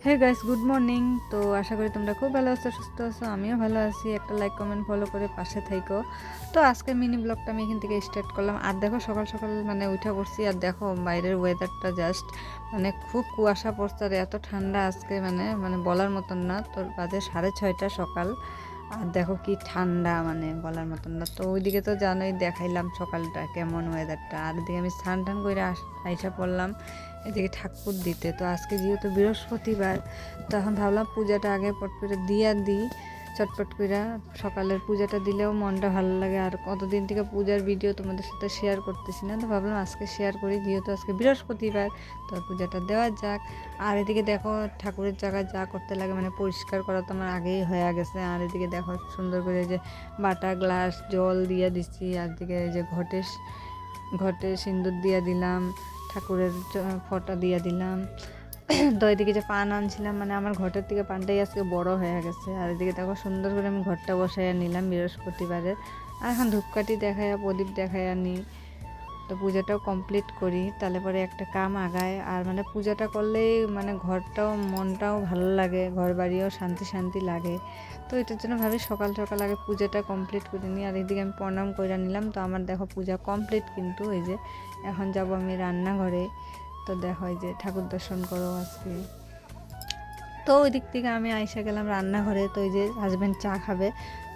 Hey guys, good morning. তো আশা করি তোমরা খুব ভালো আছো, সুস্থ আছো। আমিও ভালো আছি। একটা লাইক কমেন্ট ফলো করে পাশে থাইকো। তো আজকে মিনি ব্লগটা আমি এখান থেকে স্টার্ট করলাম। আর দেখো সকাল সকাল মানে উঠে পড়ছি, আর দেখো বাইরের ওয়েদারটা জাস্ট মানে খুব কুয়াশা পড়ছে, আর এত ঠান্ডা আজকে মানে মানে বলার মতন না। তোর বাজে 6:30 সকাল, আর দেখো কি ঠান্ডা, মানে বলার মতন না। তো ওইদিকে তো জানোই, দেখাইলাম সকালটা কেমন ওয়েদারটা। আর এদিকে আমি স্নান টান করে আইসা পড়লাম এদিকে ঠাকুর দিতে। তো আজকে যেহেতু বৃহস্পতিবার, তো এখন ভাবলাম পূজাটা আগে পট করে দিয়া দিই, চটপট করে। সকালের পূজাটা দিলেও মনটা ভালো লাগে। আর কতদিন থেকে পূজার ভিডিও তোমাদের সাথে শেয়ার করতেছি না, তো ভাবলাম আজকে শেয়ার করি, যেহেতু আজকে বৃহস্পতিবার, তো পূজাটা দেওয়া যাক। আর এদিকে দেখো ঠাকুরের জায়গায় যা করতে লাগে মানে পরিষ্কার করা তো আমার আগেই হয়ে গেছে। আর এদিকে দেখো সুন্দর করে যে বাটা গ্লাস জল দিয়ে দিচ্ছি, আর দিকে যে ঘটে ঘটে সিন্দুর দিয়ে দিলাম, ঠাকুরের ফটা দিয়ে দিলাম। তো এদিকে যে পান আনছিলাম, মানে আমার ঘরের থেকে পানটাই আজকে বড় হয়ে গেছে। আর এদিকে দেখো সুন্দর করে আমি ঘরটা বসাইয়া নিলাম বৃহস্পতিবারের। আর এখন ধূপকাঠি দেখাইয়া প্রদীপ দেখাইয়া নিই, তো পূজাটাও কমপ্লিট করি, তাহলে পরে একটা কাম আগায়। আর মানে পূজাটা করলেই মানে ঘরটাও মনটাও ভালো লাগে, ঘর বাড়িও শান্তি শান্তি লাগে। তো এটার জন্য ভাবি সকাল সকাল আগে পূজাটা কমপ্লিট করে নিই। আর এদিকে আমি প্রণাম করে নিলাম। তো আমার দেখো পূজা কমপ্লিট, কিন্তু এই যে এখন যাব আমি রান্নাঘরে। তো দেখো এই যে ঠাকুর দর্শন করো আজকে। তো ওই দিক থেকে আমি আইসা গেলাম রান্নাঘরে। তো এই যে হাজব্যান্ড চা খাবে,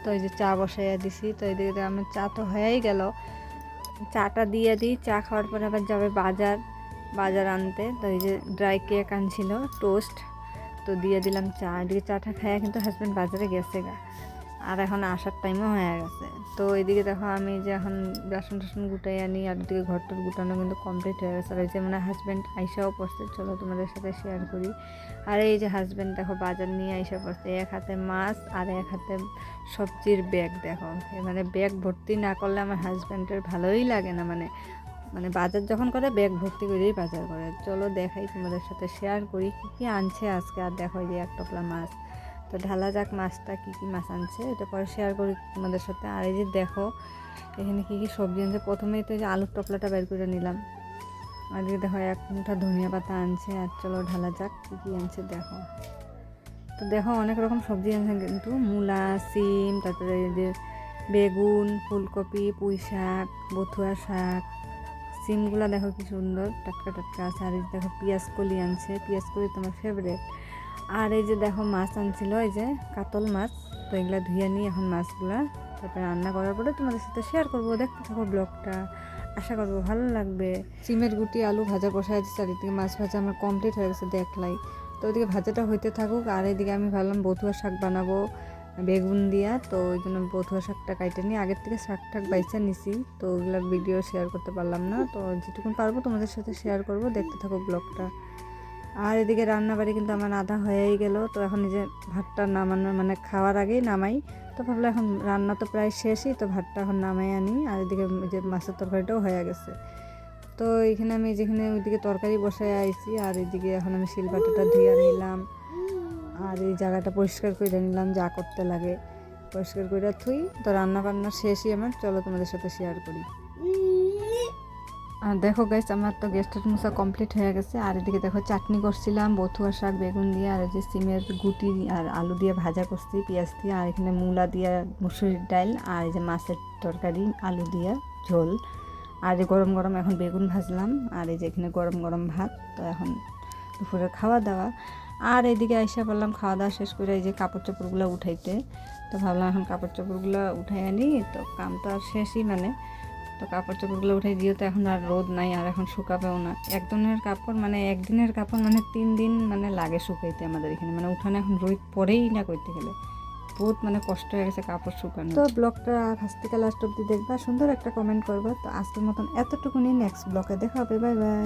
তো এই যে চা বসাইয়া দিছি। তো এই দিকে আমার চা তো হয়েই গেল, চাটা দিয়ে দিই। চা খাওয়ার পরে আবার যাবে বাজার বাজার আনতে। তো এই যে ড্রাই কেক আনছিল, টোস্ট, তো দিয়ে দিলাম চা। এদিকে চাটা খাইয়া কিন্তু হাজব্যান্ড বাজারে গেছে গা, আর এখন আসার টাইমও হয়ে গেছে। তো এইদিকে দেখো আমি যে এখন বাসন টাসন গুটাই আনি, আর ওদিকে ঘরটার গুটানো কিন্তু কমপ্লিট হয়ে গেছে। আর এই যে মানে হাজব্যান্ড আইসাও পড়ছে, চলো তোমাদের সাথে শেয়ার করি। আর এই যে হাজব্যান্ড দেখো বাজার নিয়ে আইসা পড়ছে, এক হাতে মাছ আর এক হাতে সবজির ব্যাগ। দেখো মানে ব্যাগ ভর্তি না করলে আমার হাজব্যান্ডের ভালোই লাগে না, মানে মানে বাজার যখন করে ব্যাগ ভর্তি করেই বাজার করে। চলো দেখাই তোমাদের সাথে শেয়ার করি কী কী আনছে আজকে। আর দেখো এই যে এক টপলা মাছ, তো ঢালা যাক মাছটা, কী কী মাছ আনছে এটা পরে শেয়ার করি তোমাদের সাথে। আর এই যে দেখো এখানে কী কী সবজি আনছে। প্রথমেই তো এই যে আলুর টপলাটা বের করে নিলাম। আর এদিকে দেখো এক মুঠা ধনিয়া পাতা আনছে। আর চলো ঢালা যাক কী কী আনছে দেখো। তো দেখো অনেক রকম সবজি আনছে, কিন্তু মূলা, সিম, তারপরে এই যে বেগুন, ফুলকপি, পুঁই শাক, বথুয়া শাক। সিমগুলো দেখো কি সুন্দর টাটকা টাটকা আছে। আর এই দেখো পেঁয়াজ কলি আনছে, পেঁয়াজ কলি তোমার ফেভারেট। আর এই যে দেখো মাছ আনছিল, এই যে কাতল মাছ। তো এগুলো ধুয়ে নিই এখন মাছগুলা, তারপরে রান্না করার পরে তোমাদের সাথে শেয়ার করবো। দেখতে থাকো ব্লগটা, আশা করবো ভালো লাগবে। সিমের গুটি আলু ভাজা বসাই দিচ্ছি, চারিদিকে মাছ ভাজা আমার কমপ্লিট হয়ে গেছে দেখলাই। তো ওইদিকে ভাজাটা হইতে থাকুক। আর এইদিকে আমি ভাবলাম বথুয়া শাক বানাবো বেগুন দিয়া। তো ওই জন্য বথুয়া শাকটা কাইটে নিয়ে আগের থেকে শাক ঠাক বাইচা নিছি। তো ওইগুলোর ভিডিও শেয়ার করতে পারলাম না, তো যেটুকুন পারবো তোমাদের সাথে শেয়ার করবো, দেখতে থাকো ব্লগটা। আর এদিকে রান্নাবাড়ি কিন্তু আমার আধা হয়েই গেল। তো এখন এই যে ভাতটা নামানো মানে খাওয়ার আগেই নামাই। তো ভাবলাম এখন রান্না তো প্রায় শেষই, তো ভাতটা এখন নামাই আনি। আর এদিকে যে মাছের তরকারিটাও হয়ে গেছে। তো এখানে আমি যেখানে ওইদিকে তরকারি বসায় আইছি, আর এদিকে এখন আমি শিলপাটাটা ধুয়ে নিলাম। আর এই জায়গাটা পরিষ্কার করে নিলাম, যা করতে লাগে পরিষ্কার করে থুই। তো রান্না বান্না শেষই আমার, চলো তোমাদের সাথে শেয়ার করি। আর দেখো গাইস আমার তো গ্যাসটার মোছা কমপ্লিট হয়ে গেছে। আর এদিকে দেখো চাটনি করছিলাম বথুয়া শাক বেগুন দিয়ে, আর এই যে সিমের গুটি আর আলু দিয়ে ভাজা করছি পেঁয়াজ দিয়ে। আর এখানে মূলা দিয়ে মুসুরির ডাল, আর এই যে মাছের তরকারি আলু দিয়ে ঝোল। আর এই গরম গরম এখন বেগুন ভাজলাম। আর এই যে এখানে গরম গরম ভাত। তো এখন দুপুরে খাওয়া দাওয়া। আর এদিকে আইসা বললাম খাওয়া দাওয়া শেষ করে এই যে কাপড় চোপড়গুলো উঠাইতে। তো ভাবলাম এখন কাপড় চোপড়গুলো উঠাই আনি, তো কাম তো আর শেষই মানে। তো কাপড় চোপড়গুলো উঠাই দিও, তো এখন আর রোদ নাই, আর এখন শুকাবেও না। একদিনের কাপড় মানে একদিনের কাপড় মানে 3 দিন মানে লাগে শুকাইতে আমাদের এখানে, মানে উঠানে এখন রোদ পরেই না করতে গেলে বহুত মানে কষ্ট হয়ে গেছে কাপড় শুকানো। তো ব্লগটা ফার্স্ট থেকে লাস্ট অব্দি দেখবা, সুন্দর একটা কমেন্ট করবা। তো আজকের মতন এতটুকুনি, নেক্সট ব্লগে দেখা হবে, বাই বাই।